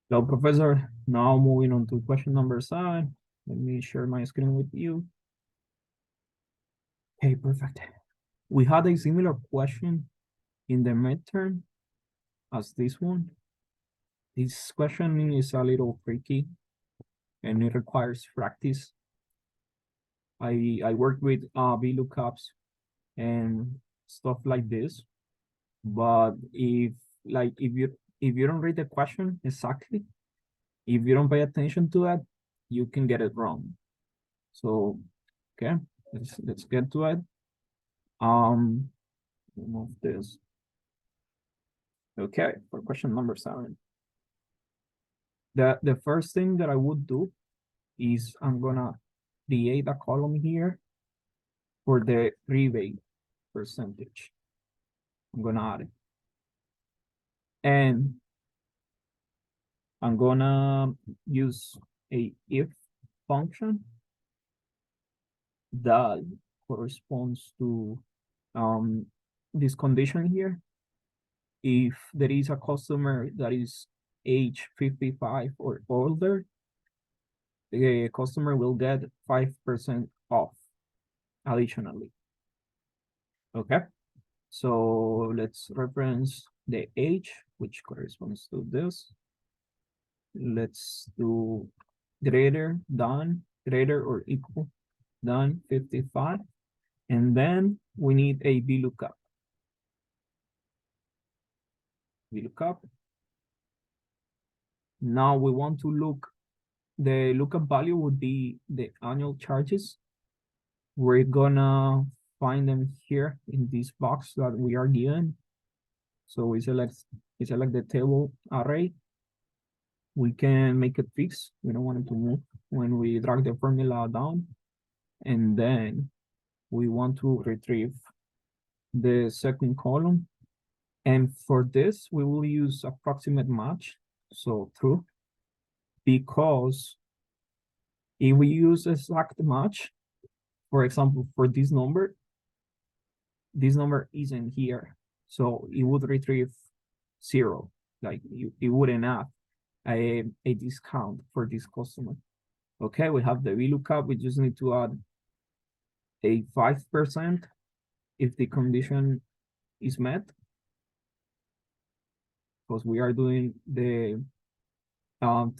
Hello, Professor. Now moving on to question number 7. Let me share my screen with you. Okay, perfect. We had a similar question in the midterm as this one. This question is a little tricky and it requires practice. I work with VLOOKUPs and stuff like this, but if you don't read the question exactly, if you don't pay attention to that, you can get it wrong. So, okay, let's get to it. Remove this. Okay, for question number 7. The first thing that I would do is I'm gonna create a column here for the rebate percentage. I'm gonna add it. And I'm gonna use a if function that corresponds to this condition here. If there is a customer that is age 55 or older, the customer will get 5% off additionally. Okay, so let's reference the age, which corresponds to this. Let's do greater or equal than 55. And then we need a VLOOKUP. VLOOKUP. Now we want to look, the lookup value would be the annual charges. We're gonna find them here in this box that we are given. So we select the table array. We can make it fixed. We don't want it to move when we drag the formula down. And then we want to retrieve the second column. And for this, we will use approximate match, so true, because if we use exact match, for example, for this number isn't here. So it would retrieve 0, like it wouldn't have a discount for this customer. Okay, we have the VLOOKUP. We just need to add a 5% if the condition is met, because we are doing the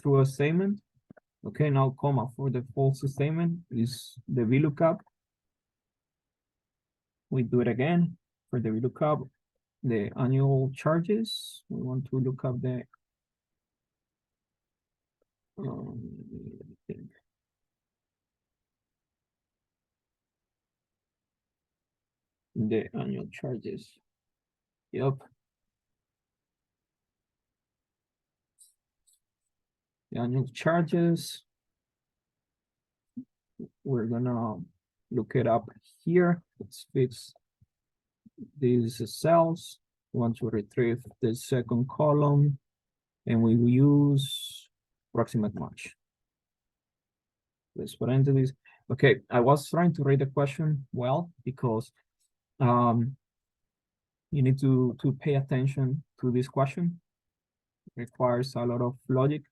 true statement. Okay, now comma for the false statement is the VLOOKUP. We do it again for the VLOOKUP, the annual charges. We want to look up the the annual charges. Yep. The annual charges. We're gonna look it up here. Let's fix these cells. We want to retrieve the second column, and we will use approximate match. Let's put into this. Okay, I was trying to read the question well because you need to pay attention to this question. It requires a lot of logic.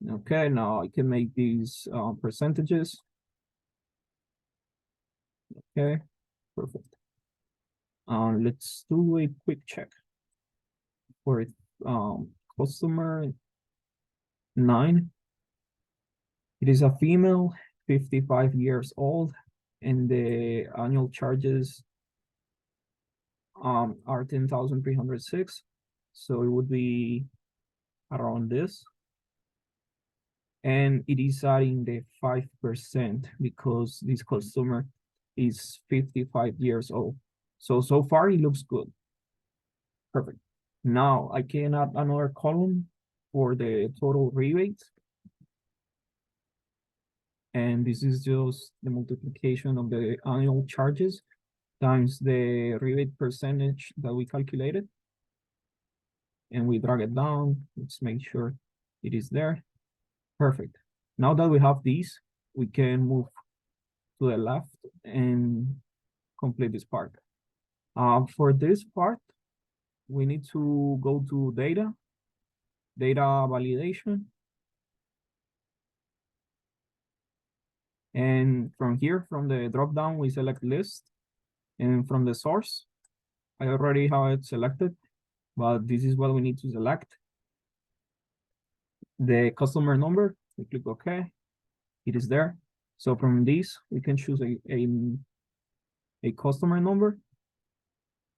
Okay, now I can make these percentages. Okay, perfect. Let's do a quick check for customer 9. It is a female, 55 years old, and the annual charges are 10,306. So it would be around this. And it is adding the 5% because this customer is 55 years old. So far it looks good. Perfect. Now I can add another column for the total rebate. And this is just the multiplication of the annual charges times the rebate percentage that we calculated. And we drag it down. Let's make sure it is there. Perfect. Now that we have these, we can move to the left and complete this part. For this part, we need to go to data validation. And from here, from the drop down, we select list. And from the source, I already have it selected, but this is what we need to select. The customer number, we click OK. It is there. So from this, we can choose a customer number.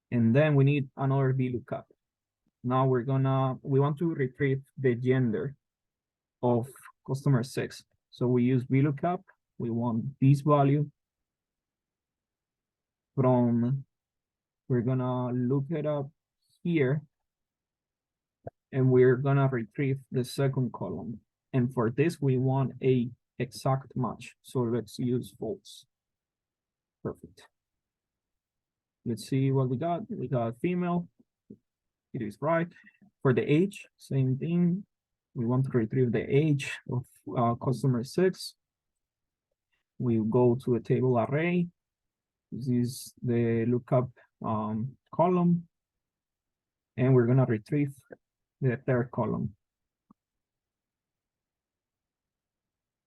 And then we need another VLOOKUP. Now we want to retrieve the gender of customer 6. So we use VLOOKUP. We want this value from, we're gonna look it up here, and we're gonna retrieve the second column. And for this, we want a exact match. So let's use false. Perfect. Let's see what we got. We got female. It is right. For the age, same thing. We want to retrieve the age of customer 6. We go to a table array. This is the lookup column. And we're gonna retrieve the third column.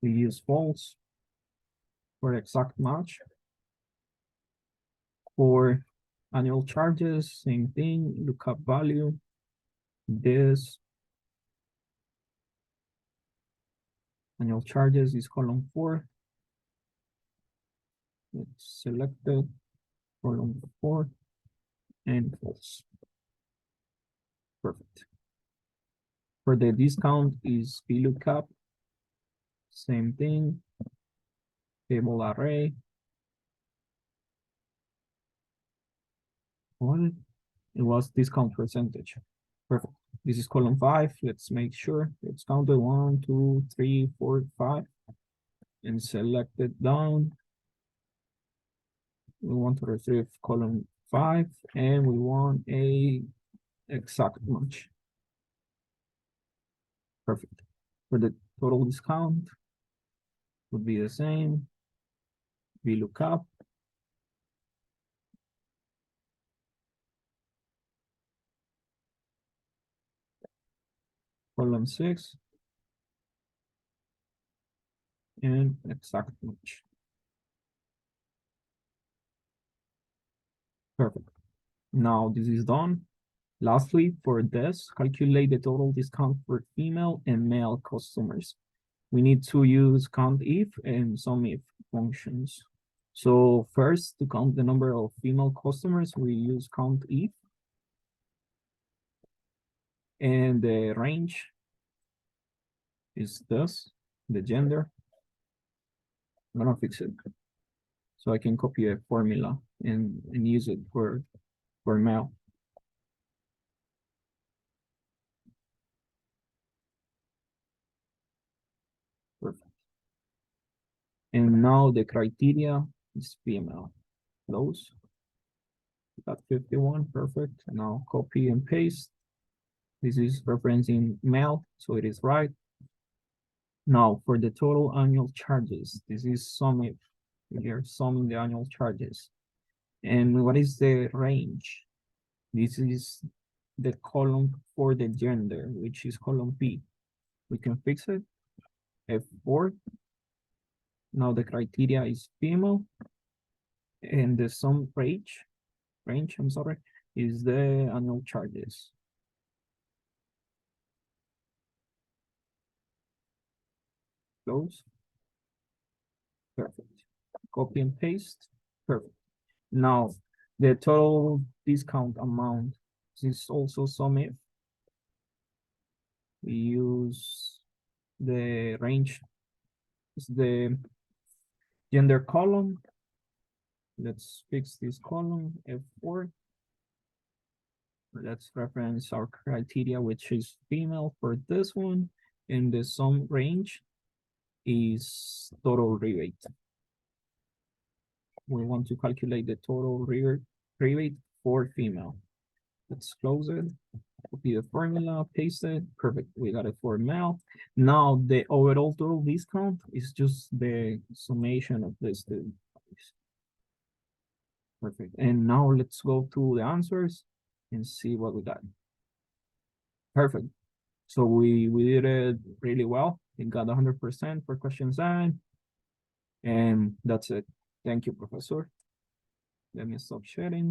We use false for exact match. For annual charges, same thing, lookup value, this. Annual charges is column 4. It's selected, column 4, and false. Perfect. For the discount is VLOOKUP, same thing, table array. What? It was discount percentage. Perfect. This is column 5. Let's make sure it's counted 1, 2, 3, 4, 5, and select it down. We want to retrieve column 5, and we want a exact match. Perfect. For the total discount, would be the same. VLOOKUP. Column 6. And exact match. Perfect. Now this is done. Lastly, for this, calculate the total discount for female and male customers. We need to use COUNTIF and SUMIF functions. So first, to count the number of female customers, we use COUNTIF. And the range is this, the gender. I'm gonna fix it so I can copy a formula and use it for male. Perfect. And now the criteria is female. Close. Got 51, perfect. Now copy and paste. This is referencing male, so it is right. Now for the total annual charges, this is summing. We are summing the annual charges. And what is the range? This is the column for the gender, which is column P. We can fix it. F4. Now the criteria is female. And the sum range, I'm sorry, is the annual charges. Close. Perfect. Copy and paste. Perfect. Now the total discount amount is also SUMIF. We use the range, is the gender column. Let's fix this column, F4. Let's reference our criteria, which is female for this one. And the sum range is total rebate. We want to calculate the total rebate for female. Let's close it. Copy the formula, paste it. Perfect. We got it for male. Now the overall total discount is just the summation of this two. Perfect. And now let's go to the answers. and see what we got. Perfect. So we did it really well. We got 100% for question 9. And that's it. Thank you, Professor. Let me stop sharing.